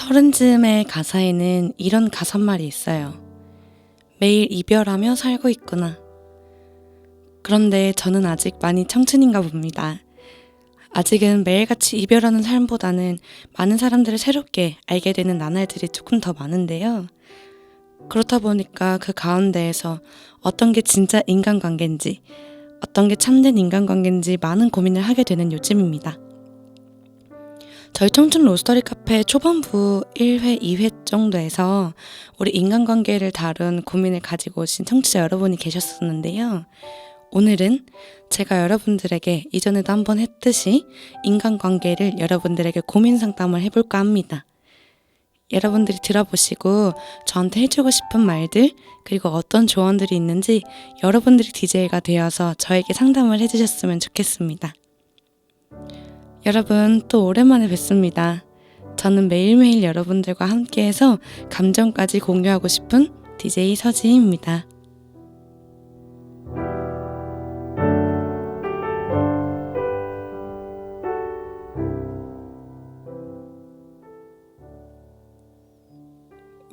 서른즈음의 가사에는 이런 가사말이 있어요. 매일 이별하며 살고 있구나. 그런데 저는 아직 많이 청춘인가 봅니다. 아직은 매일같이 이별하는 삶보다는 많은 사람들을 새롭게 알게 되는 나날들이 조금 더 많은데요. 그렇다 보니까 그 가운데에서 어떤 게 진짜 인간관계인지, 어떤 게 참된 인간관계인지 많은 고민을 하게 되는 요즘입니다. 저희 청춘 로스터리 카페 초반부 1회, 2회 정도에서 우리 인간관계를 다룬 고민을 가지고 오신 청취자 여러분이 계셨었는데요. 오늘은 제가 여러분들에게 이전에도 한번 했듯이 인간관계를 여러분들에게 고민 상담을 해볼까 합니다. 여러분들이 들어보시고 저한테 해주고 싶은 말들, 그리고 어떤 조언들이 있는지 여러분들이 DJ가 되어서 저에게 상담을 해주셨으면 좋겠습니다. 여러분, 또 오랜만에 뵙습니다. 저는 매일매일 여러분들과 함께해서 감정까지 공유하고 싶은 DJ 서지희입니다.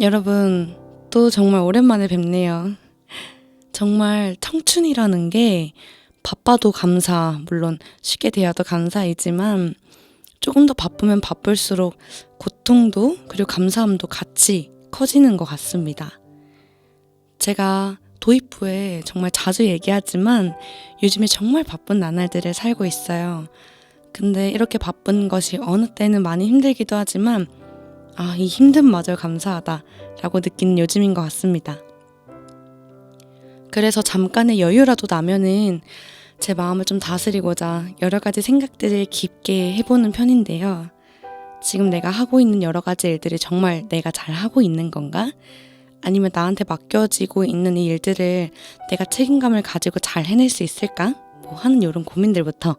여러분, 또 정말 오랜만에 뵙네요. 정말 청춘이라는 게 바빠도 감사, 물론 쉽게 대해도 감사이지만 조금 더 바쁘면 바쁠수록 고통도 그리고 감사함도 같이 커지는 것 같습니다. 제가 도입 후에 정말 자주 얘기하지만 요즘에 정말 바쁜 나날들을 살고 있어요. 근데 이렇게 바쁜 것이 어느 때는 많이 힘들기도 하지만 이 힘듦마저 감사하다라고 느끼는 요즘인 것 같습니다. 그래서 잠깐의 여유라도 나면은 제 마음을 좀 다스리고자 여러 가지 생각들을 깊게 해보는 편인데요. 지금 내가 하고 있는 여러 가지 일들이 정말 내가 잘 하고 있는 건가? 아니면 나한테 맡겨지고 있는 이 일들을 내가 책임감을 가지고 잘 해낼 수 있을까? 하는 이런 고민들부터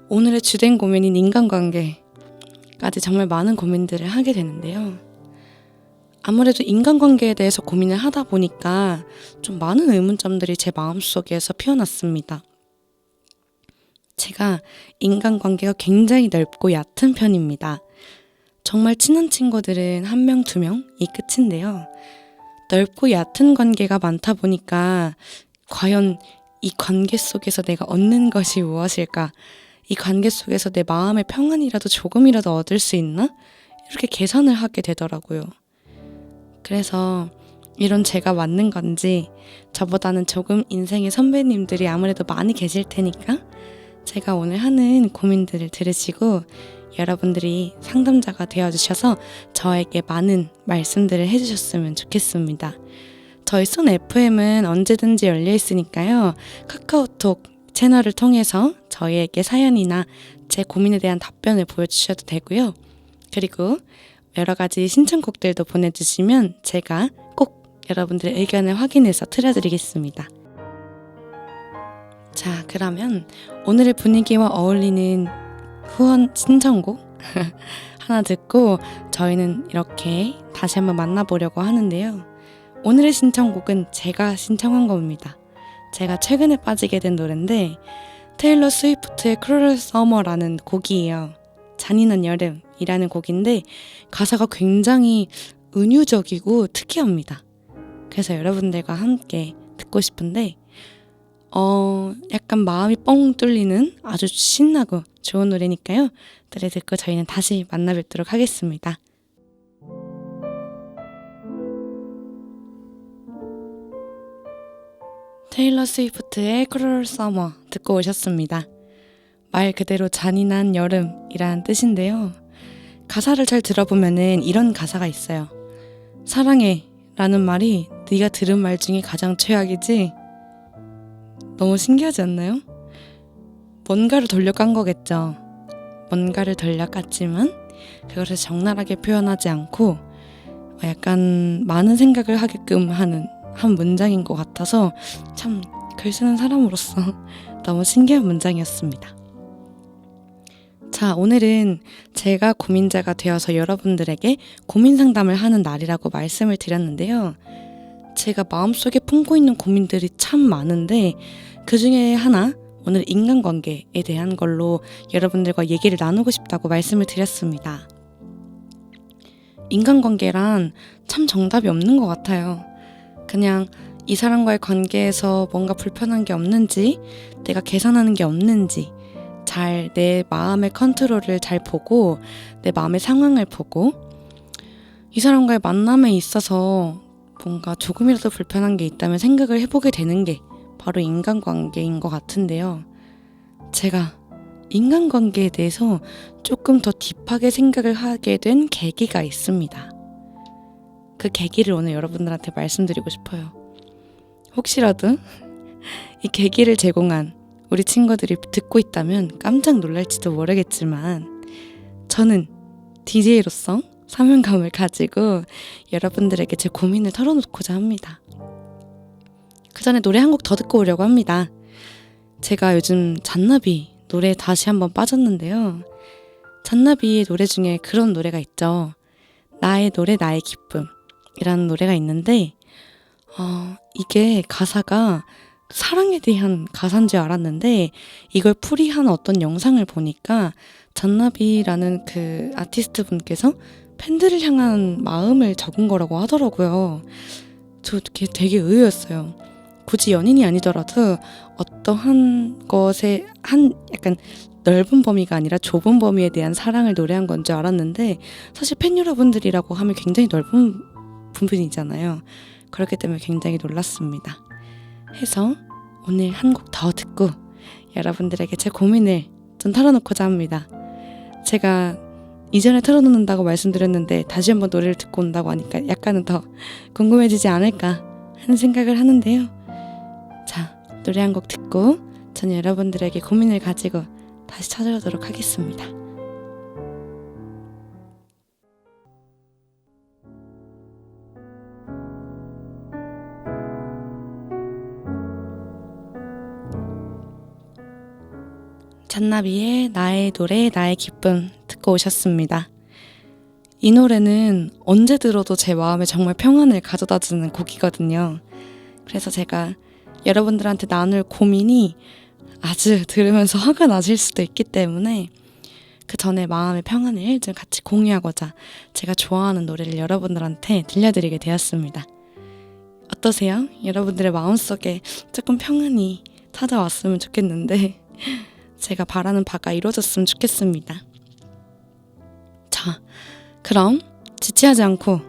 오늘의 주된 고민인 인간관계까지 정말 많은 고민들을 하게 되는데요. 아무래도 인간관계에 대해서 고민을 하다 보니까 좀 많은 의문점들이 제 마음속에서 피어났습니다. 제가 인간관계가 굉장히 넓고 얕은 편입니다. 정말 친한 친구들은 1명, 2명이 끝인데요. 넓고 얕은 관계가 많다 보니까 과연 이 관계 속에서 내가 얻는 것이 무엇일까? 이 관계 속에서 내 마음의 평안이라도 조금이라도 얻을 수 있나? 이렇게 계산을 하게 되더라고요. 그래서 이런 제가 맞는 건지, 저보다는 조금 인생의 선배님들이 아무래도 많이 계실 테니까 제가 오늘 하는 고민들을 들으시고 여러분들이 상담자가 되어주셔서 저에게 많은 말씀들을 해주셨으면 좋겠습니다. 저희 쏜 FM은 언제든지 열려 있으니까요. 카카오톡 채널을 통해서 저희에게 사연이나 제 고민에 대한 답변을 보여주셔도 되고요. 그리고 여러 가지 신청곡들도 보내주시면 제가 꼭 여러분들의 의견을 확인해서 틀어드리겠습니다. 자, 그러면 오늘의 분위기와 어울리는 후원 신청곡 하나 듣고 저희는 이렇게 다시 한번 만나보려고 하는데요. 오늘의 신청곡은 제가 신청한 겁니다. 제가 최근에 빠지게 된 노래인데 테일러 스위프트의 Cruel Summer라는 곡이에요. 잔인한 여름이라는 곡인데 가사가 굉장히 은유적이고 특이합니다. 그래서 여러분들과 함께 듣고 싶은데 약간 마음이 뻥 뚫리는 아주 신나고 좋은 노래니까요. 노래 듣고 저희는 다시 만나 뵙도록 하겠습니다. 테일러 스위프트의 Cruel Summer 듣고 오셨습니다. 말 그대로 잔인한 여름이라는 뜻인데요. 가사를 잘 들어보면은 이런 가사가 있어요. 사랑해 라는 말이 네가 들은 말 중에 가장 최악이지? 너무 신기하지 않나요? 뭔가를 돌려깐 거겠죠. 뭔가를 돌려깠지만 그것을 적나라하게 표현하지 않고 약간 많은 생각을 하게끔 하는 한 문장인 것 같아서 참 글 쓰는 사람으로서 너무 신기한 문장이었습니다. 자, 오늘은 제가 고민자가 되어서 여러분들에게 고민 상담을 하는 날이라고 말씀을 드렸는데요. 제가 마음속에 품고 있는 고민들이 참 많은데 그 중에 하나, 오늘 인간관계에 대한 걸로 여러분들과 얘기를 나누고 싶다고 말씀을 드렸습니다. 인간관계란 참 정답이 없는 것 같아요. 그냥 이 사람과의 관계에서 뭔가 불편한 게 없는지, 내가 개선하는 게 없는지, 잘 내 마음의 컨트롤을 잘 보고, 내 마음의 상황을 보고, 이 사람과의 만남에 있어서 뭔가 조금이라도 불편한 게 있다면 생각을 해보게 되는 게 바로 인간관계인 것 같은데요. 제가 인간관계에 대해서 조금 더 딥하게 생각을 하게 된 계기가 있습니다. 그 계기를 오늘 여러분들한테 말씀드리고 싶어요. 혹시라도 이 계기를 제공한 우리 친구들이 듣고 있다면 깜짝 놀랄지도 모르겠지만, 저는 DJ로서 사명감을 가지고 여러분들에게 제 고민을 털어놓고자 합니다. 그 전에 노래 한 곡 더 듣고 오려고 합니다. 제가 요즘 잔나비 노래에 다시 한번 빠졌는데요. 잔나비의 노래 중에 그런 노래가 있죠. 나의 노래 나의 기쁨 이라는 노래가 있는데, 이게 가사가 사랑에 대한 가사인 줄 알았는데, 이걸 풀이한 어떤 영상을 보니까 잔나비라는 그 아티스트 분께서 팬들을 향한 마음을 적은 거라고 하더라고요. 저 되게 의외였어요. 굳이 연인이 아니더라도 어떠한 것에 약간 넓은 범위가 아니라 좁은 범위에 대한 사랑을 노래한 건 줄 알았는데, 사실 팬 여러분들이라고 하면 굉장히 넓은 부분이잖아요. 그렇기 때문에 굉장히 놀랐습니다. 해서 오늘 한 곡 더 듣고 여러분들에게 제 고민을 좀 털어놓고자 합니다. 제가 이전에 털어놓는다고 말씀드렸는데 다시 한번 노래를 듣고 온다고 하니까 약간은 더 궁금해지지 않을까 하는 생각을 하는데요. 자, 노래 한 곡 듣고 저는 여러분들에게 고민을 가지고 다시 찾아오도록 하겠습니다. 잔나비의 나의 노래 나의 기쁨 듣고 오셨습니다. 이 노래는 언제 들어도 제 마음에 정말 평안을 가져다주는 곡이거든요. 그래서 제가 여러분들한테 나눌 고민이 아주 들으면서 화가 나실 수도 있기 때문에 그 전에 마음의 평안을 좀 같이 공유하고자 제가 좋아하는 노래를 여러분들한테 들려드리게 되었습니다. 어떠세요? 여러분들의 마음속에 조금 평안이 찾아왔으면 좋겠는데 제가 바라는 바가 이루어졌으면 좋겠습니다. 자, 그럼 지체하지 않고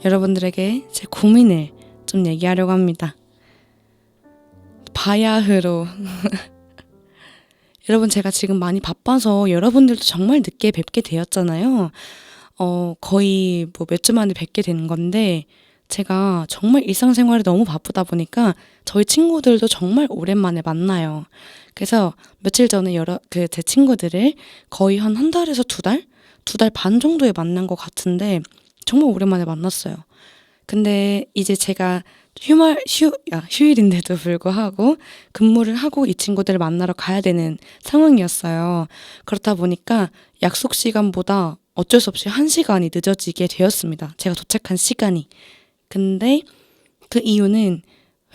여러분들에게 제 고민을 좀 얘기하려고 합니다. 바야흐로 여러분, 제가 지금 많이 바빠서 여러분들도 정말 늦게 뵙게 되었잖아요. 거의 몇 주 만에 뵙게 되는 건데, 제가 정말 일상생활이 너무 바쁘다 보니까 저희 친구들도 정말 오랜만에 만나요. 그래서 며칠 전에 제 친구들을 거의 한 달에서 두 달 반 정도에 만난 것 같은데 정말 오랜만에 만났어요. 근데 이제 제가 휴일인데도 불구하고 근무를 하고 이 친구들을 만나러 가야 되는 상황이었어요. 그렇다 보니까 약속 시간보다 어쩔 수 없이 1시간이 늦어지게 되었습니다. 제가 도착한 시간이. 근데 그 이유는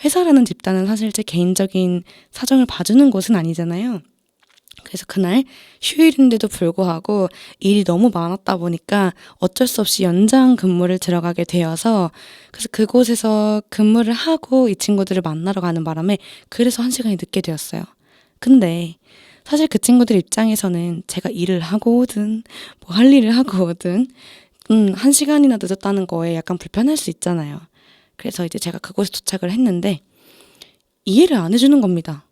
회사라는 집단은 사실 제 개인적인 사정을 봐주는 곳은 아니잖아요. 그래서 그날 휴일인데도 불구하고 일이 너무 많았다 보니까 어쩔 수 없이 연장 근무를 들어가게 되어서, 그래서 그곳에서 근무를 하고 이 친구들을 만나러 가는 바람에 그래서 1시간이 늦게 되었어요. 근데 사실 그 친구들 입장에서는 제가 일을 하고 오든 할 일을 하고 오든 1시간이나 늦었다는 거에 약간 불편할 수 있잖아요. 그래서 이제 제가 그곳에 도착을 했는데 이해를 안 해주는 겁니다.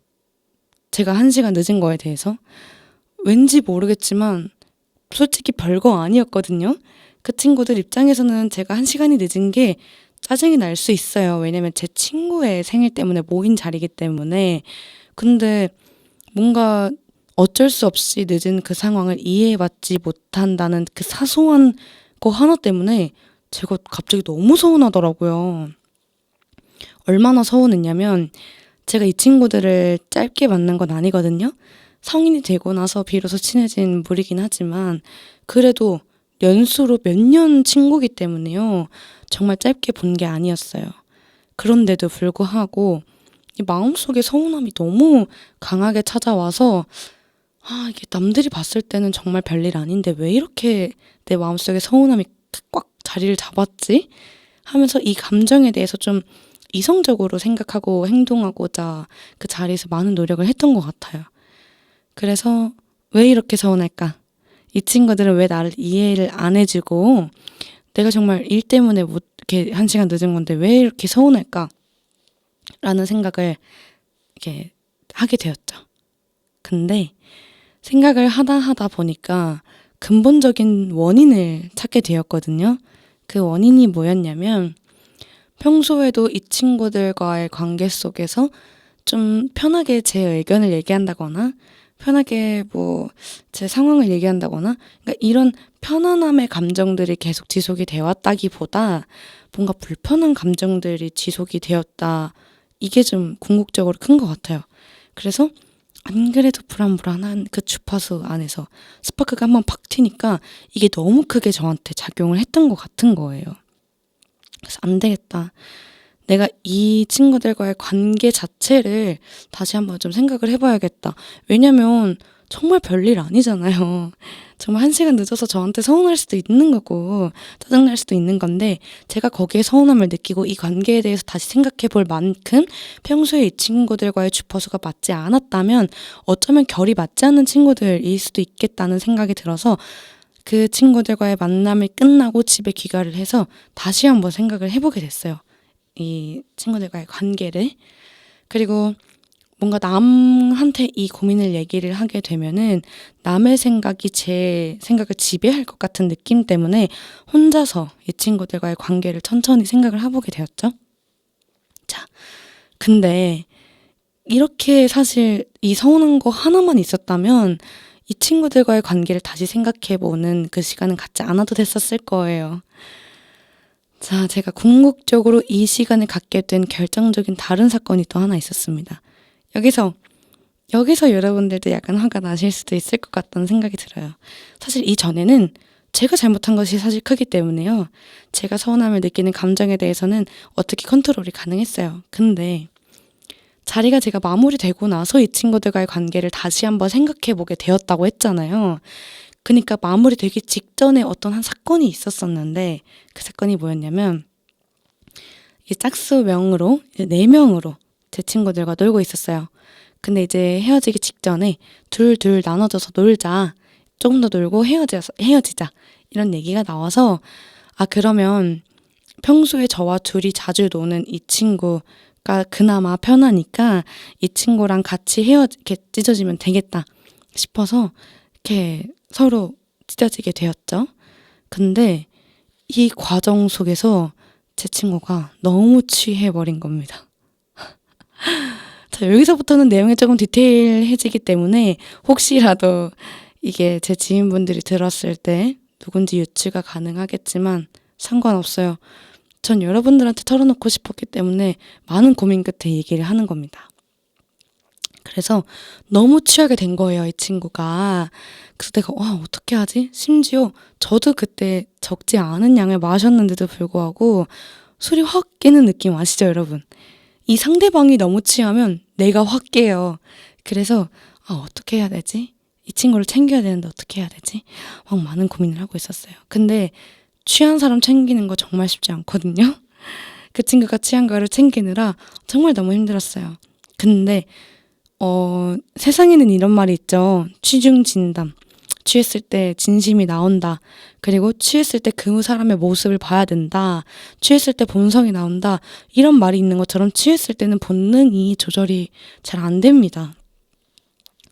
제가 1시간 늦은 거에 대해서. 왠지 모르겠지만 솔직히 별거 아니었거든요. 그 친구들 입장에서는 제가 1시간이 늦은 게 짜증이 날 수 있어요. 왜냐면 제 친구의 생일 때문에 모인 자리이기 때문에. 근데 뭔가 어쩔 수 없이 늦은 그 상황을 이해받지 못한다는 그 사소한 거 하나 때문에 제가 갑자기 너무 서운하더라고요. 얼마나 서운했냐면, 제가 이 친구들을 짧게 만난 건 아니거든요. 성인이 되고 나서 비로소 친해진 무리긴 하지만 그래도 연수로 몇 년 친구기 때문에요. 정말 짧게 본 게 아니었어요. 그런데도 불구하고 이 마음속에 서운함이 너무 강하게 찾아와서, 이게 남들이 봤을 때는 정말 별일 아닌데 왜 이렇게 내 마음속에 서운함이 꽉 자리를 잡았지? 하면서 이 감정에 대해서 좀 이성적으로 생각하고 행동하고자 그 자리에서 많은 노력을 했던 것 같아요. 그래서 왜 이렇게 서운할까? 이 친구들은 왜 나를 이해를 안 해주고 내가 정말 일 때문에 못 이렇게 1시간 늦은 건데 왜 이렇게 서운할까? 라는 생각을 이렇게 하게 되었죠. 근데 생각을 하다 보니까 근본적인 원인을 찾게 되었거든요. 그 원인이 뭐였냐면 평소에도 이 친구들과의 관계 속에서 좀 편하게 제 의견을 얘기한다거나 편하게 제 상황을 얘기한다거나 그러니까 이런 편안함의 감정들이 계속 지속이 되었다기보다 뭔가 불편한 감정들이 지속이 되었다. 이게 좀 궁극적으로 큰 것 같아요. 그래서 안 그래도 불안불안한 그 주파수 안에서 스파크가 한번 팍 튀니까 이게 너무 크게 저한테 작용을 했던 것 같은 거예요. 그래서 안 되겠다. 내가 이 친구들과의 관계 자체를 다시 한번 좀 생각을 해봐야겠다. 왜냐면 정말 별일 아니잖아요. 정말 1시간 늦어서 저한테 서운할 수도 있는 거고 짜증날 수도 있는 건데 제가 거기에 서운함을 느끼고 이 관계에 대해서 다시 생각해 볼 만큼 평소에 이 친구들과의 주파수가 맞지 않았다면 어쩌면 결이 맞지 않는 친구들일 수도 있겠다는 생각이 들어서 그 친구들과의 만남이 끝나고 집에 귀가를 해서 다시 한번 생각을 해보게 됐어요. 이 친구들과의 관계를. 그리고 뭔가 남한테 이 고민을 얘기를 하게 되면은 남의 생각이 제 생각을 지배할 것 같은 느낌 때문에 혼자서 이 친구들과의 관계를 천천히 생각을 해보게 되었죠. 자, 근데 이렇게 사실 이 서운한 거 하나만 있었다면 이 친구들과의 관계를 다시 생각해보는 그 시간은 갖지 않아도 됐었을 거예요. 자, 제가 궁극적으로 이 시간을 갖게 된 결정적인 다른 사건이 또 하나 있었습니다. 여기서 여러분들도 약간 화가 나실 수도 있을 것 같다는 생각이 들어요. 사실 이전에는 제가 잘못한 것이 사실 크기 때문에요. 제가 서운함을 느끼는 감정에 대해서는 어떻게 컨트롤이 가능했어요. 근데 자리가 제가 마무리되고 나서 이 친구들과의 관계를 다시 한번 생각해보게 되었다고 했잖아요. 그러니까 마무리되기 직전에 어떤 한 사건이 있었었는데 그 사건이 뭐였냐면 이 짝수명으로 4명으로 제 친구들과 놀고 있었어요. 근데 이제 헤어지기 직전에 둘 나눠져서 놀자. 조금 더 놀고 헤어지자. 이런 얘기가 나와서 그러면 평소에 저와 둘이 자주 노는 이 친구가 그나마 편하니까 이 친구랑 같이 이렇게 찢어지면 되겠다 싶어서 이렇게 서로 찢어지게 되었죠. 근데 이 과정 속에서 제 친구가 너무 취해버린 겁니다. 자, 여기서부터는 내용이 조금 디테일해지기 때문에 혹시라도 이게 제 지인분들이 들었을 때 누군지 유추가 가능하겠지만 상관없어요. 전 여러분들한테 털어놓고 싶었기 때문에 많은 고민 끝에 얘기를 하는 겁니다. 그래서 너무 취하게 된 거예요, 이 친구가. 그래서 내가 어떻게 하지? 심지어 저도 그때 적지 않은 양을 마셨는데도 불구하고 술이 확 깨는 느낌 아시죠, 여러분? 이 상대방이 너무 취하면 내가 확 깨요. 그래서 어떻게 해야 되지? 이 친구를 챙겨야 되는데 어떻게 해야 되지? 막 많은 고민을 하고 있었어요. 근데 취한 사람 챙기는 거 정말 쉽지 않거든요. 그 친구가 취한 거를 챙기느라 정말 너무 힘들었어요. 근데 세상에는 이런 말이 있죠. 취중진담. 취했을 때 진심이 나온다. 그리고 취했을 때 그 사람의 모습을 봐야 된다. 취했을 때 본성이 나온다. 이런 말이 있는 것처럼 취했을 때는 본능이 조절이 잘 안 됩니다.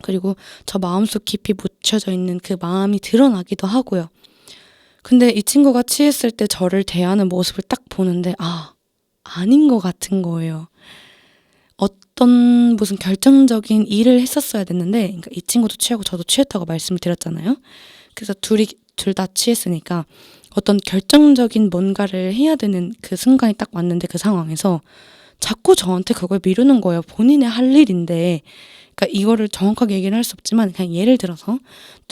그리고 저 마음속 깊이 묻혀져 있는 그 마음이 드러나기도 하고요. 근데 이 친구가 취했을 때 저를 대하는 모습을 딱 보는데 아닌 것 같은 거예요. 어떤 무슨 결정적인 일을 했었어야 됐는데 그러니까 이 친구도 취하고 저도 취했다고 말씀을 드렸잖아요. 그래서 둘 다 취했으니까 어떤 결정적인 뭔가를 해야 되는 그 순간이 딱 왔는데 그 상황에서 자꾸 저한테 그걸 미루는 거예요. 본인의 할 일인데 그러니까 이거를 정확하게 얘기를 할 수 없지만 그냥 예를 들어서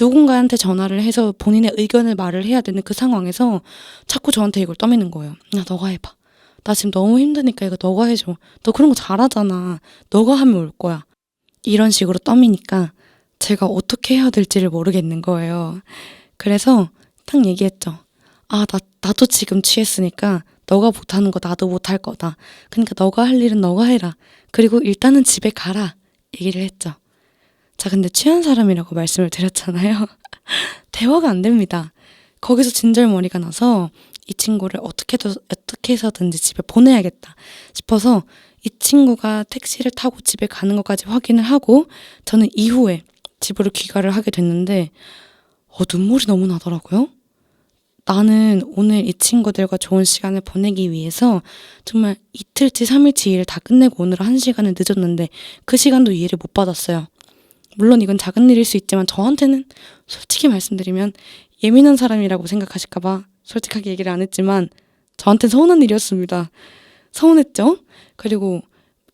누군가한테 전화를 해서 본인의 의견을 말을 해야 되는 그 상황에서 자꾸 저한테 이걸 떠미는 거예요. 너가 해봐. 나 지금 너무 힘드니까 이거 너가 해줘. 너 그런 거 잘하잖아. 너가 하면 올 거야. 이런 식으로 떠미니까 제가 어떻게 해야 될지를 모르겠는 거예요. 그래서 딱 얘기했죠. 나도 지금 취했으니까 너가 못하는 거 나도 못할 거다. 그러니까 너가 할 일은 너가 해라. 그리고 일단은 집에 가라. 얘기를 했죠. 자, 근데 취한 사람이라고 말씀을 드렸잖아요. 대화가 안 됩니다. 거기서 진절머리가 나서 이 친구를 어떻게 해서든지 집에 보내야겠다 싶어서 이 친구가 택시를 타고 집에 가는 것까지 확인을 하고 저는 이후에 집으로 귀가를 하게 됐는데 눈물이 너무 나더라고요. 나는 오늘 이 친구들과 좋은 시간을 보내기 위해서 정말 이틀치 3일치 일을 다 끝내고 오늘 1시간을 늦었는데 그 시간도 이해를 못 받았어요. 물론 이건 작은 일일 수 있지만 저한테는 솔직히 말씀드리면 예민한 사람이라고 생각하실까봐 솔직하게 얘기를 안 했지만 저한테는 서운한 일이었습니다. 서운했죠? 그리고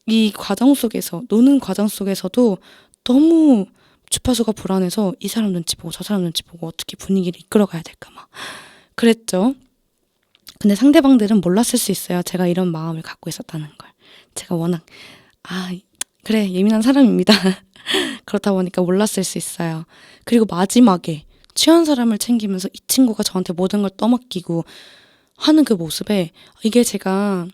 이 과정 속에서 노는 과정 속에서도 너무 주파수가 불안해서 이 사람 눈치 보고 저 사람 눈치 보고 어떻게 분위기를 이끌어가야 될까 막 그랬죠. 근데 상대방들은 몰랐을 수 있어요. 제가 이런 마음을 갖고 있었다는 걸. 제가 워낙 그래 예민한 사람입니다. 그렇다 보니까 몰랐을 수 있어요. 그리고 마지막에 취한 사람을 챙기면서 이 친구가 저한테 모든 걸 떠맡기고 하는 그 모습에 이게 제가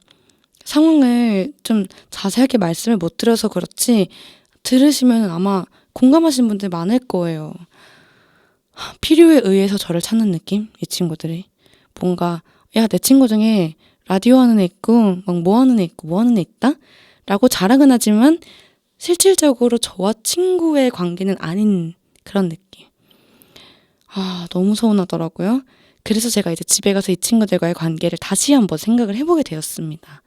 상황을 좀 자세하게 말씀을 못 드려서 그렇지 들으시면 아마 공감하시는 분들 많을 거예요. 필요에 의해서 저를 찾는 느낌? 이 친구들이. 뭔가 야, 내 친구 중에 라디오 하는 애 있고 막 뭐 하는 애 있고 뭐 하는 애 있다? 라고 자랑은 하지만 실질적으로 저와 친구의 관계는 아닌 그런 느낌. 너무 서운하더라고요. 그래서 제가 이제 집에 가서 이 친구들과의 관계를 다시 한번 생각을 해보게 되었습니다.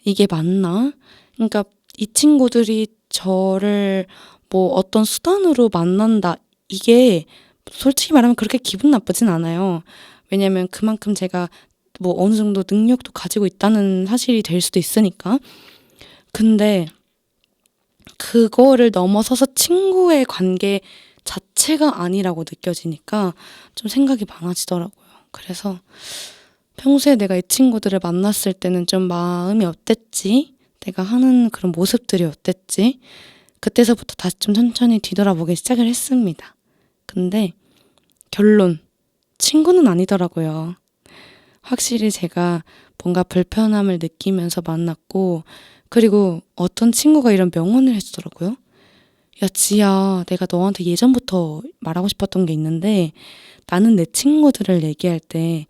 이게 맞나? 그러니까 이 친구들이 저를 뭐 어떤 수단으로 만난다. 이게 솔직히 말하면 그렇게 기분 나쁘진 않아요. 왜냐면 그만큼 제가 뭐 어느 정도 능력도 가지고 있다는 사실이 될 수도 있으니까. 근데 그거를 넘어서서 친구의 관계 자체가 아니라고 느껴지니까 좀 생각이 많아지더라고요. 그래서 평소에 내가 이 친구들을 만났을 때는 좀 마음이 어땠지? 내가 하는 그런 모습들이 어땠지? 그때서부터 다시 좀 천천히 뒤돌아보기 시작을 했습니다. 근데 결론, 친구는 아니더라고요. 확실히 제가 뭔가 불편함을 느끼면서 만났고 그리고 어떤 친구가 이런 명언을 해주더라고요. 야, 지야, 내가 너한테 예전부터 말하고 싶었던 게 있는데 나는 내 친구들을 얘기할 때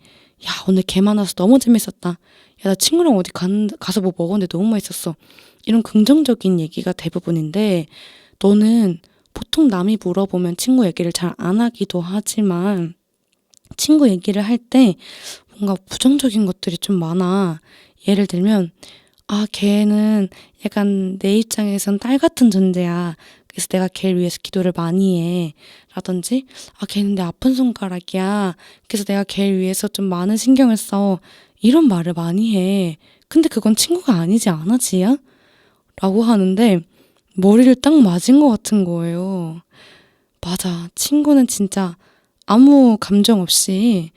야, 오늘 개 많아서 너무 재밌었다. 야, 나 친구랑 어디 가서 뭐 먹었는데 너무 맛있었어. 이런 긍정적인 얘기가 대부분인데 너는 보통 남이 물어보면 친구 얘기를 잘 안 하기도 하지만 친구 얘기를 할 때 뭔가 부정적인 것들이 좀 많아. 예를 들면 걔는 약간 내 입장에선 딸 같은 존재야. 그래서 내가 걔를 위해서 기도를 많이 해. 라든지 걔는 내 아픈 손가락이야. 그래서 내가 걔를 위해서 좀 많은 신경을 써. 이런 말을 많이 해. 근데 그건 친구가 아니지 않아, 지야? 라고 하는데 머리를 딱 맞은 것 같은 거예요. 맞아. 친구는 진짜 아무 감정 없이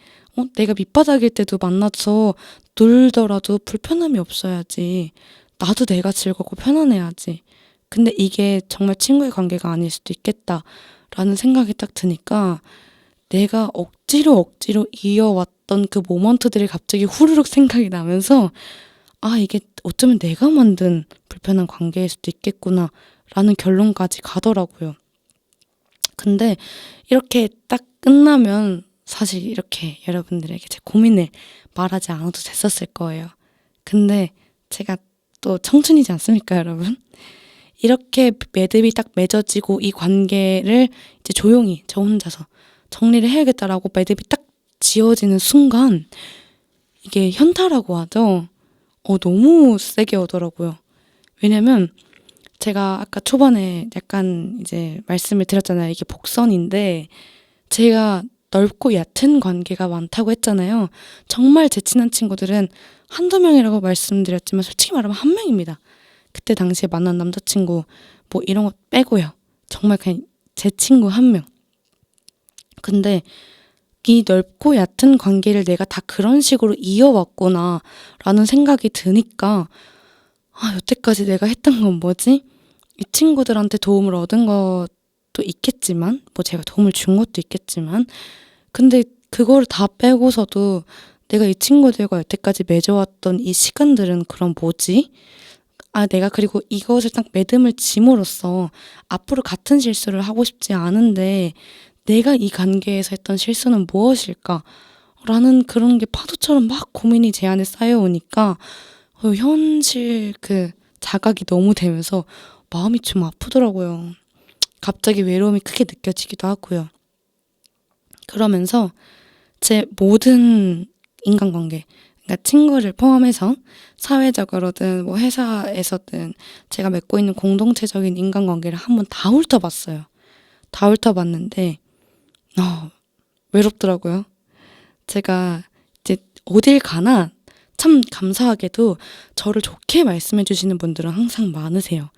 내가 밑바닥일 때도 만나서 놀더라도 불편함이 없어야지. 나도 내가 즐겁고 편안해야지. 근데 이게 정말 친구의 관계가 아닐 수도 있겠다라는 생각이 딱 드니까 내가 억지로 이어왔던 그 모먼트들이 갑자기 후루룩 생각이 나면서 이게 어쩌면 내가 만든 불편한 관계일 수도 있겠구나 라는 결론까지 가더라고요. 근데 이렇게 딱 끝나면 사실 이렇게 여러분들에게 제 고민을 말하지 않아도 됐었을 거예요. 근데 제가 또 청춘이지 않습니까, 여러분? 이렇게 매듭이 딱 맺어지고 이 관계를 이제 조용히 저 혼자서 정리를 해야겠다라고 매듭이 딱 지어지는 순간 이게 현타라고 하죠. 너무 세게 오더라고요. 왜냐면 제가 아까 초반에 약간 이제 말씀을 드렸잖아요. 이게 복선인데 제가 넓고 얕은 관계가 많다고 했잖아요. 정말 제 친한 친구들은 한두 명이라고 말씀드렸지만 솔직히 말하면 한 명입니다. 그때 당시에 만난 남자친구 뭐 이런 거 빼고요. 정말 그냥 제 친구 한 명. 근데 이 넓고 얕은 관계를 내가 다 그런 식으로 이어왔구나 라는 생각이 드니까 여태까지 내가 했던 건 뭐지? 이 친구들한테 도움을 얻은 것도 있겠지만 뭐 제가 도움을 준 것도 있겠지만 근데 그거를 다 빼고서도 내가 이 친구들과 여태까지 맺어왔던 이 시간들은 그럼 뭐지? 내가 그리고 이것을 딱 매듭을 짐으로써 앞으로 같은 실수를 하고 싶지 않은데 내가 이 관계에서 했던 실수는 무엇일까? 라는 그런 게 파도처럼 막 고민이 제 안에 쌓여오니까 현실 자각이 너무 되면서 마음이 좀 아프더라고요. 갑자기 외로움이 크게 느껴지기도 하고요. 그러면서 제 모든 인간관계, 그러니까 친구를 포함해서 사회적으로든 뭐 회사에서든 제가 맺고 있는 공동체적인 인간관계를 한번 다 훑어봤어요. 다 훑어봤는데 외롭더라고요. 제가 이제 어딜 가나 참 감사하게도 저를 좋게 말씀해 주시는 분들은 항상 많으세요.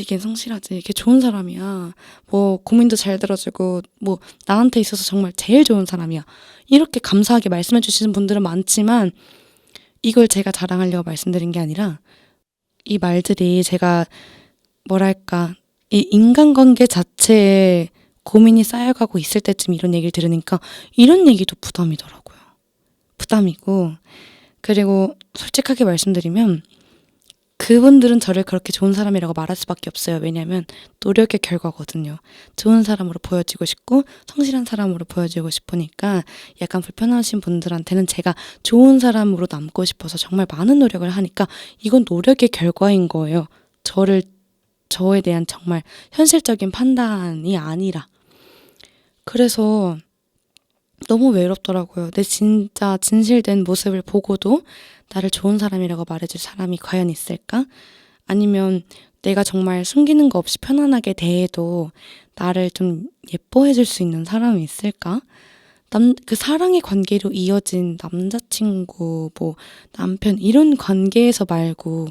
걔 성실하지, 걔 좋은 사람이야, 뭐 고민도 잘 들어주고 뭐 나한테 있어서 정말 제일 좋은 사람이야, 이렇게 감사하게 말씀해 주시는 분들은 많지만 이걸 제가 자랑하려고 말씀드린 게 아니라 이 말들이 제가 뭐랄까 이 인간관계 자체에 고민이 쌓여가고 있을 때쯤 이런 얘기를 들으니까 이런 얘기도 부담이더라고요. 부담이고, 그리고 솔직하게 말씀드리면 그분들은 저를 그렇게 좋은 사람이라고 말할 수밖에 없어요. 왜냐하면 노력의 결과거든요. 좋은 사람으로 보여지고 싶고 성실한 사람으로 보여지고 싶으니까 약간 불편하신 분들한테는 제가 좋은 사람으로 남고 싶어서 정말 많은 노력을 하니까 이건 노력의 결과인 거예요. 저에 대한 정말 현실적인 판단이 아니라. 그래서 너무 외롭더라고요. 내 진짜 진실된 모습을 보고도 나를 좋은 사람이라고 말해줄 사람이 과연 있을까? 아니면 내가 정말 숨기는 거 없이 편안하게 대해도 나를 좀 예뻐해줄 수 있는 사람이 있을까? 그 사랑의 관계로 이어진 남자친구, 뭐 남편 이런 관계에서 말고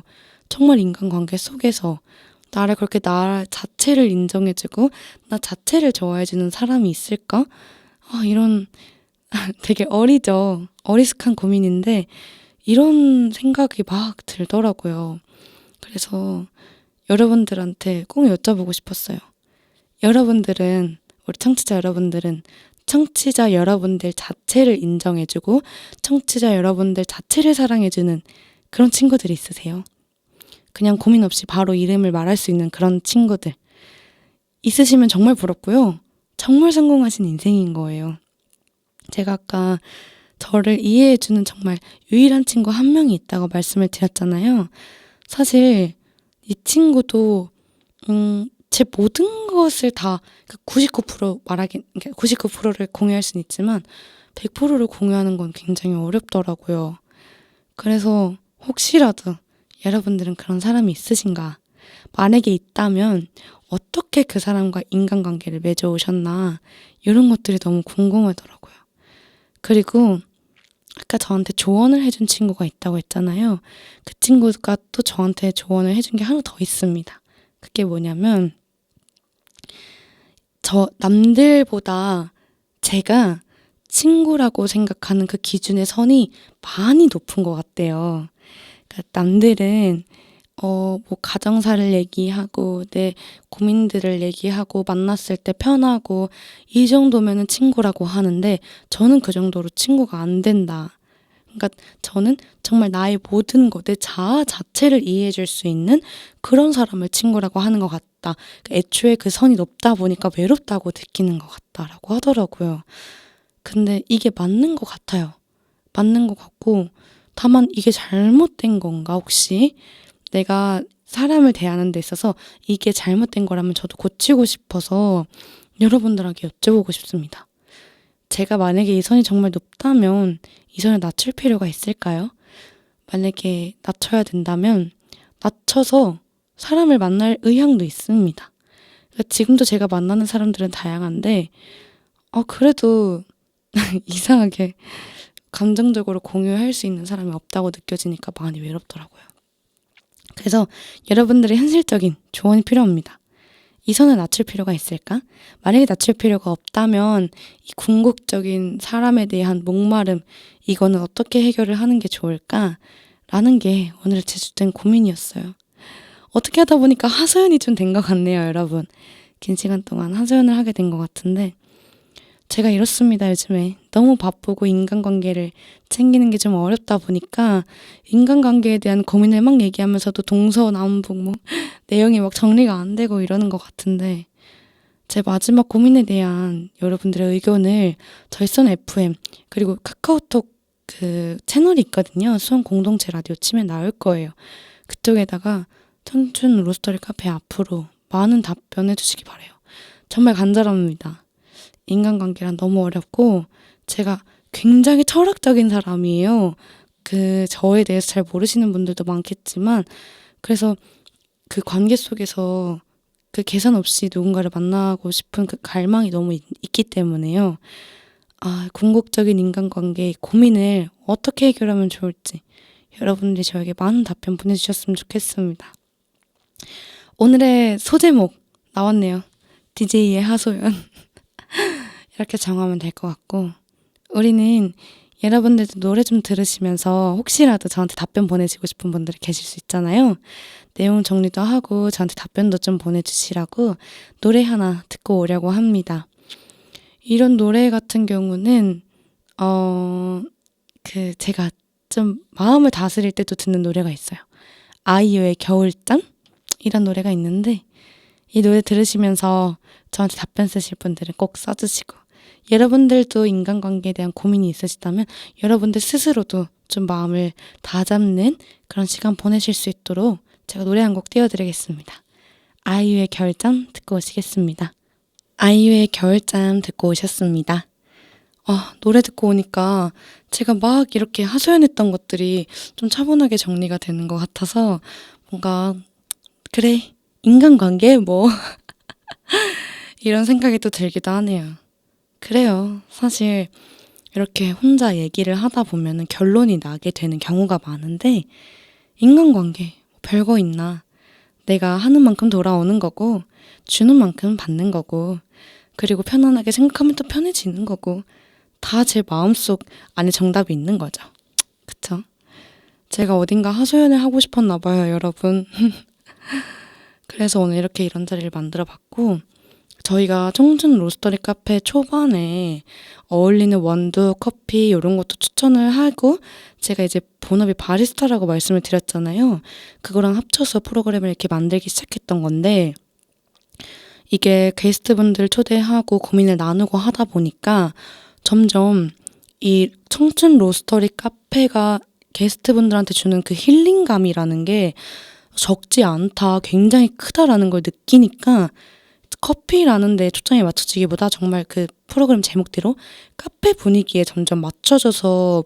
정말 인간관계 속에서 나를 그렇게 나 자체를 인정해주고 나 자체를 좋아해주는 사람이 있을까? 이런 되게 어리숙한 고민인데 이런 생각이 막 들더라고요. 그래서 여러분들한테 꼭 여쭤보고 싶었어요. 우리 청취자 여러분들 자체를 인정해주고 청취자 여러분들 자체를 사랑해주는 그런 친구들이 있으세요? 그냥 고민 없이 바로 이름을 말할 수 있는 그런 친구들 있으시면 정말 부럽고요. 정말 성공하신 인생인 거예요. 제가 아까 저를 이해해주는 정말 유일한 친구 한 명이 있다고 말씀을 드렸잖아요. 사실 이 친구도 제 모든 것을 다 99%를 공유할 수는 있지만 100%를 공유하는 건 굉장히 어렵더라고요. 그래서 혹시라도 여러분들은 그런 사람이 있으신가? 만약에 있다면 어떻게 그 사람과 인간관계를 맺어오셨나? 이런 것들이 너무 궁금하더라고요. 그리고 아까 저한테 조언을 해준 친구가 있다고 했잖아요. 그 친구가 또 저한테 조언을 해준 게 하나 더 있습니다. 그게 뭐냐면 저 남들보다 제가 친구라고 생각하는 그 기준의 선이 많이 높은 것 같대요. 그러니까 남들은 뭐 가정사를 얘기하고 내 고민들을 얘기하고 만났을 때 편하고 이 정도면은 친구라고 하는데 저는 그 정도로 친구가 안 된다. 그러니까 저는 정말 나의 모든 것, 내 자아 자체를 이해해 줄 수 있는 그런 사람을 친구라고 하는 것 같다. 애초에 그 선이 높다 보니까 외롭다고 느끼는 것 같다라고 하더라고요. 근데 이게 맞는 것 같아요. 맞는 것 같고 다만 이게 잘못된 건가 혹시? 내가 사람을 대하는 데 있어서 이게 잘못된 거라면 저도 고치고 싶어서 여러분들에게 여쭤보고 싶습니다. 제가 만약에 이 선이 정말 높다면 이 선을 낮출 필요가 있을까요? 만약에 낮춰야 된다면 낮춰서 사람을 만날 의향도 있습니다. 그러니까 지금도 제가 만나는 사람들은 다양한데 그래도 이상하게 감정적으로 공유할 수 있는 사람이 없다고 느껴지니까 많이 외롭더라고요. 그래서 여러분들의 현실적인 조언이 필요합니다. 이 선을 낮출 필요가 있을까? 만약에 낮출 필요가 없다면 이 궁극적인 사람에 대한 목마름, 이거는 어떻게 해결을 하는 게 좋을까? 라는 게 오늘의 제 주된 고민이었어요. 어떻게 하다 보니까 하소연이 좀 된 것 같네요, 여러분. 긴 시간 동안 하소연을 하게 된 것 같은데 제가 이렇습니다, 요즘에. 너무 바쁘고 인간관계를 챙기는 게 좀 어렵다 보니까 인간관계에 대한 고민을 막 얘기하면서도 동서남북 내용이 막 정리가 안 되고 이러는 것 같은데 제 마지막 고민에 대한 여러분들의 의견을 저희 썬 FM 그리고 카카오톡 그 채널이 있거든요. 수원 공동체 라디오 치면 나올 거예요. 그쪽에다가 청춘 로스터리 카페 앞으로 많은 답변해 주시기 바래요. 정말 간절합니다. 인간관계란 너무 어렵고 제가 굉장히 철학적인 사람이에요. 저에 대해서 잘 모르시는 분들도 많겠지만 그래서 그 관계 속에서 그 계산 없이 누군가를 만나고 싶은 그 갈망이 너무 있기 때문에요. 궁극적인 인간관계의 고민을 어떻게 해결하면 좋을지 여러분들이 저에게 많은 답변 보내주셨으면 좋겠습니다. 오늘의 소제목 나왔네요. DJ의 하소연. 이렇게 정하면 될 것 같고 우리는 여러분들도 노래 좀 들으시면서 혹시라도 저한테 답변 보내시고 싶은 분들이 계실 수 있잖아요. 내용 정리도 하고 저한테 답변도 좀 보내주시라고 노래 하나 듣고 오려고 합니다. 이런 노래 같은 경우는 제가 좀 마음을 다스릴 때도 듣는 노래가 있어요. 아이유의 겨울잠? 이란 노래가 있는데 이 노래 들으시면서 저한테 답변 쓰실 분들은 꼭 써주시고 여러분들도 인간관계에 대한 고민이 있으시다면 여러분들 스스로도 좀 마음을 다잡는 그런 시간 보내실 수 있도록 제가 노래 한 곡 띄워드리겠습니다. 아이유의 겨울잠 듣고 오시겠습니다. 아이유의 겨울잠 듣고 오셨습니다. 노래 듣고 오니까 제가 막 이렇게 하소연했던 것들이 좀 차분하게 정리가 되는 것 같아서 뭔가 그래 인간관계 이런 생각이 또 들기도 하네요. 그래요. 사실 이렇게 혼자 얘기를 하다 보면 결론이 나게 되는 경우가 많은데 인간관계 별거 있나. 내가 하는 만큼 돌아오는 거고 주는 만큼 받는 거고 그리고 편안하게 생각하면 또 편해지는 거고 다 제 마음속 안에 정답이 있는 거죠. 그쵸? 제가 어딘가 하소연을 하고 싶었나 봐요, 여러분. 그래서 오늘 이렇게 이런 자리를 만들어 봤고 저희가 청춘 로스터리 카페 초반에 어울리는 원두, 커피 이런 것도 추천을 하고 제가 이제 본업이 바리스타라고 말씀을 드렸잖아요. 그거랑 합쳐서 프로그램을 이렇게 만들기 시작했던 건데 이게 게스트분들 초대하고 고민을 나누고 하다 보니까 점점 이 청춘 로스터리 카페가 게스트분들한테 주는 그 힐링감이라는 게 적지 않다, 굉장히 크다라는 걸 느끼니까 커피라는 데 초점이 맞춰지기보다 정말 그 프로그램 제목대로 카페 분위기에 점점 맞춰져서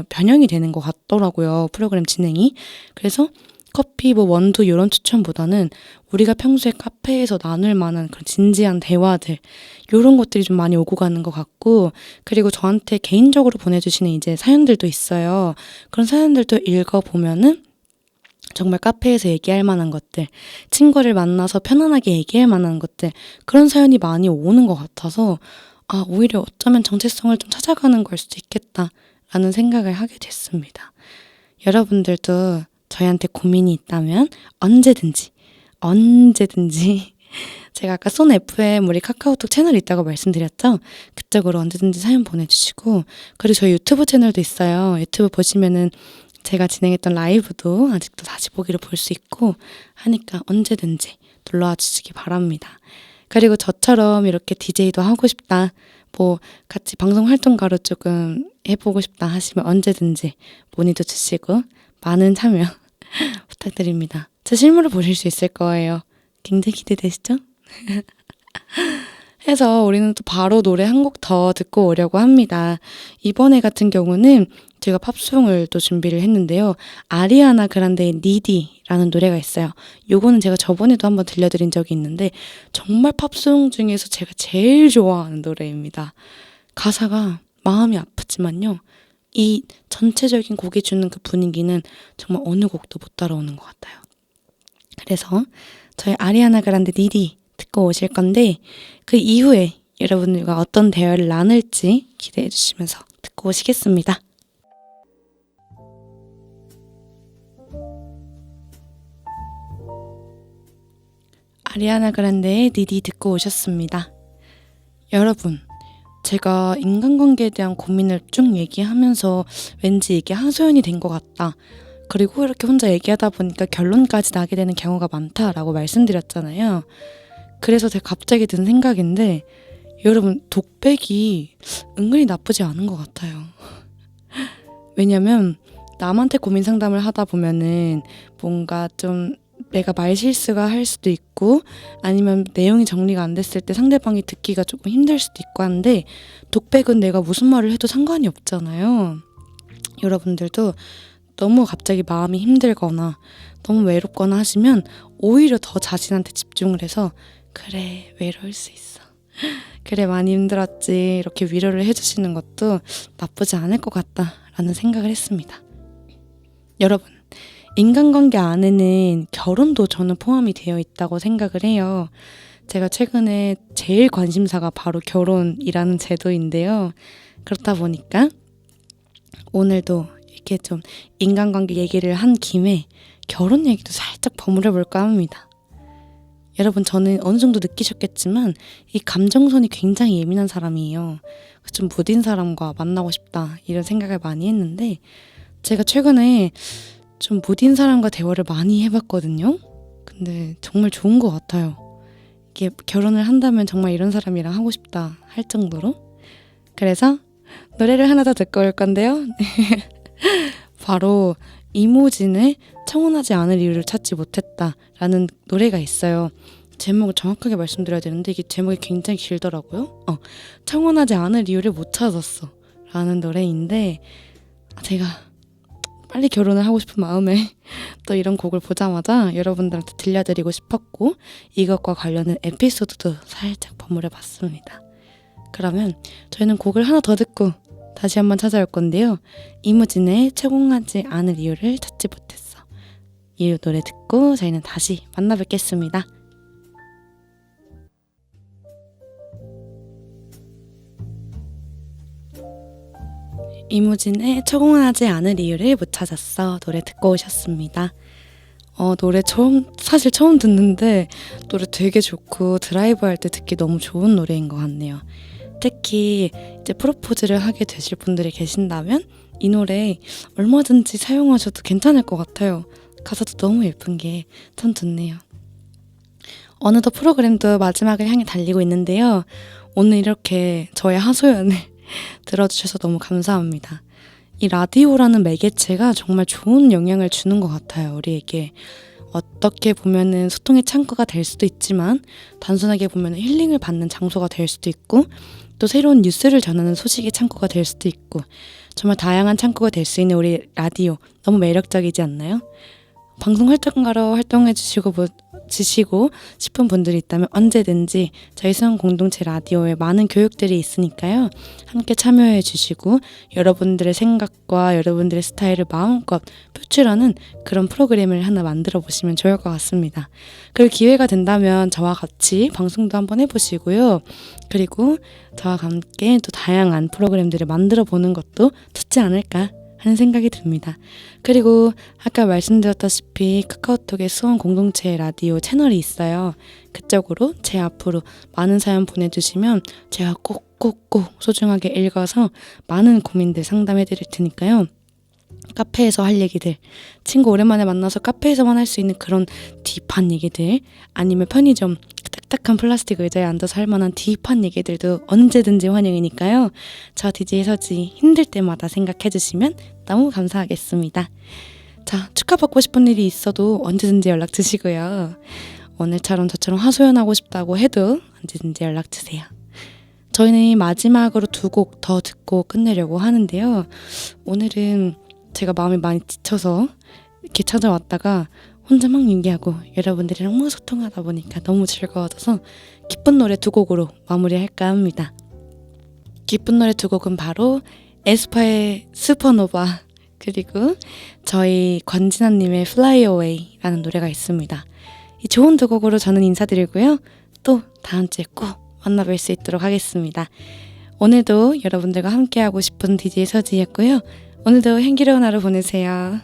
변형이 되는 것 같더라고요. 프로그램 진행이. 그래서 커피, 원두 이런 추천보다는 우리가 평소에 카페에서 나눌 만한 그런 진지한 대화들 이런 것들이 좀 많이 오고 가는 것 같고 그리고 저한테 개인적으로 보내주시는 이제 사연들도 있어요. 그런 사연들도 읽어보면은 정말 카페에서 얘기할 만한 것들, 친구를 만나서 편안하게 얘기할 만한 것들 그런 사연이 많이 오는 것 같아서 오히려 어쩌면 정체성을 좀 찾아가는 걸 수도 있겠다라는 생각을 하게 됐습니다. 여러분들도 저희한테 고민이 있다면 언제든지 제가 아까 쏜 FM 우리 카카오톡 채널이 있다고 말씀드렸죠? 그쪽으로 언제든지 사연 보내주시고 그리고 저희 유튜브 채널도 있어요. 유튜브 보시면은 제가 진행했던 라이브도 아직도 다시 보기로 볼 수 있고 하니까 언제든지 놀러와 주시기 바랍니다. 그리고 저처럼 이렇게 DJ도 하고 싶다, 같이 방송 활동가로 조금 해보고 싶다 하시면 언제든지 문의도 주시고 많은 참여 부탁드립니다. 제 실물을 보실 수 있을 거예요. 굉장히 기대되시죠? 해서 우리는 또 바로 노래 한 곡 더 듣고 오려고 합니다. 이번에 같은 경우는 제가 팝송을 또 준비를 했는데요. 아리아나 그란데의 니디라는 노래가 있어요. 요거는 제가 저번에도 한번 들려드린 적이 있는데 정말 팝송 중에서 제가 제일 좋아하는 노래입니다. 가사가 마음이 아프지만요. 이 전체적인 곡이 주는 그 분위기는 정말 어느 곡도 못 따라오는 것 같아요. 그래서 저희 아리아나 그란데 니디 듣고 오실 건데 그 이후에 여러분들과 어떤 대화를 나눌지 기대해 주시면서 듣고 오시겠습니다. 아리아나 그란데의 니디 듣고 오셨습니다. 여러분, 제가 인간관계에 대한 고민을 쭉 얘기하면서 왠지 이게 하소연이 된 것 같다. 그리고 이렇게 혼자 얘기하다 보니까 결론까지 나게 되는 경우가 많다라고 말씀드렸잖아요. 그래서 제가 갑자기 든 생각인데 여러분 독백이 은근히 나쁘지 않은 것 같아요. 왜냐면 남한테 고민 상담을 하다 보면은 뭔가 좀 내가 말실수가 할 수도 있고 아니면 내용이 정리가 안 됐을 때 상대방이 듣기가 조금 힘들 수도 있고 한데 독백은 내가 무슨 말을 해도 상관이 없잖아요. 여러분들도 너무 갑자기 마음이 힘들거나 너무 외롭거나 하시면 오히려 더 자신한테 집중을 해서 그래 외로울 수 있어. 그래 많이 힘들었지 이렇게 위로를 해주시는 것도 나쁘지 않을 것 같다라는 생각을 했습니다. 여러분 인간관계 안에는 결혼도 저는 포함이 되어 있다고 생각을 해요. 제가 최근에 제일 관심사가 바로 결혼이라는 제도인데요. 그렇다 보니까 오늘도 이렇게 좀 인간관계 얘기를 한 김에 결혼 얘기도 살짝 버무려 볼까 합니다. 여러분 저는 어느 정도 느끼셨겠지만 이 감정선이 굉장히 예민한 사람이에요. 좀 무딘 사람과 만나고 싶다 이런 생각을 많이 했는데 제가 최근에 좀 무딘 사람과 대화를 많이 해봤거든요. 근데 정말 좋은 것 같아요. 이게 결혼을 한다면 정말 이런 사람이랑 하고 싶다 할 정도로. 그래서 노래를 하나 더 듣고 올 건데요. 바로 이모진의 청혼하지 않을 이유를 찾지 못했다라는 노래가 있어요. 제목을 정확하게 말씀드려야 되는데 이게 제목이 굉장히 길더라고요. 청혼하지 않을 이유를 못 찾았어 라는 노래인데 제가 빨리 결혼을 하고 싶은 마음에 또 이런 곡을 보자마자 여러분들한테 들려드리고 싶었고 이것과 관련된 에피소드도 살짝 버무려 봤습니다. 그러면 저희는 곡을 하나 더 듣고 다시 한번 찾아올 건데요. 이무진의 채공하지 않을 이유를 찾지 못했어. 이 노래 듣고 저희는 다시 만나 뵙겠습니다. 이무진의 채공하지 않을 이유를 못 찾았어 노래 듣고 오셨습니다. 노래 사실 처음 듣는데 노래 되게 좋고 드라이브 할 때 듣기 너무 좋은 노래인 것 같네요. 특히 이제 프로포즈를 하게 되실 분들이 계신다면 이 노래 얼마든지 사용하셔도 괜찮을 것 같아요. 가사도 너무 예쁜 게 참 좋네요. 어느덧 프로그램도 마지막을 향해 달리고 있는데요. 오늘 이렇게 저의 하소연을 들어주셔서 너무 감사합니다. 이 라디오라는 매개체가 정말 좋은 영향을 주는 것 같아요. 우리에게 어떻게 보면은 소통의 창구가 될 수도 있지만 단순하게 보면은 힐링을 받는 장소가 될 수도 있고 또 새로운 뉴스를 전하는 소식의 창구가 될 수도 있고 정말 다양한 창구가 될 수 있는 우리 라디오 너무 매력적이지 않나요? 방송 활동가로 활동해 주시고 싶은 분들이 있다면 언제든지 저희 수원 공동체 라디오에 많은 교육들이 있으니까요. 함께 참여해 주시고 여러분들의 생각과 여러분들의 스타일을 마음껏 표출하는 그런 프로그램을 하나 만들어 보시면 좋을 것 같습니다. 그리고 기회가 된다면 저와 같이 방송도 한번 해보시고요. 그리고 저와 함께 또 다양한 프로그램들을 만들어 보는 것도 좋지 않을까 하는 생각이 듭니다. 그리고 아까 말씀드렸다시피 카카오톡에 수원 공동체 라디오 채널이 있어요. 그쪽으로 제 앞으로 많은 사연 보내주시면 제가 꼭꼭꼭 소중하게 읽어서 많은 고민들 상담해 드릴 테니까요. 카페에서 할 얘기들, 친구 오랜만에 만나서 카페에서만 할 수 있는 그런 딥한 얘기들, 아니면 편의점 딱딱한 플라스틱 의자에 앉아서 할 만한 딥한 얘기들도 언제든지 환영이니까요. 저 DJ 서지 힘들 때마다 생각해 주시면 너무 감사하겠습니다. 자, 축하받고 싶은 일이 있어도 언제든지 연락 주시고요. 오늘처럼 저처럼 하소연하고 싶다고 해도 언제든지 연락 주세요. 저희는 마지막으로 2곡 더 듣고 끝내려고 하는데요. 오늘은 제가 마음이 많이 지쳐서 이렇게 찾아왔다가 혼자 막 얘기하고 여러분들이랑 막 소통하다 보니까 너무 즐거워져서 기쁜 노래 2곡으로 마무리할까 합니다. 기쁜 노래 2곡은 바로 에스파의 슈퍼노바 그리고 저희 권진아님의 Fly Away라는 노래가 있습니다. 이 좋은 2곡으로 저는 인사드리고요. 또 다음 주에 꼭 만나뵐 수 있도록 하겠습니다. 오늘도 여러분들과 함께하고 싶은 DJ 서지였고요. 오늘도 향기로운 하루 보내세요.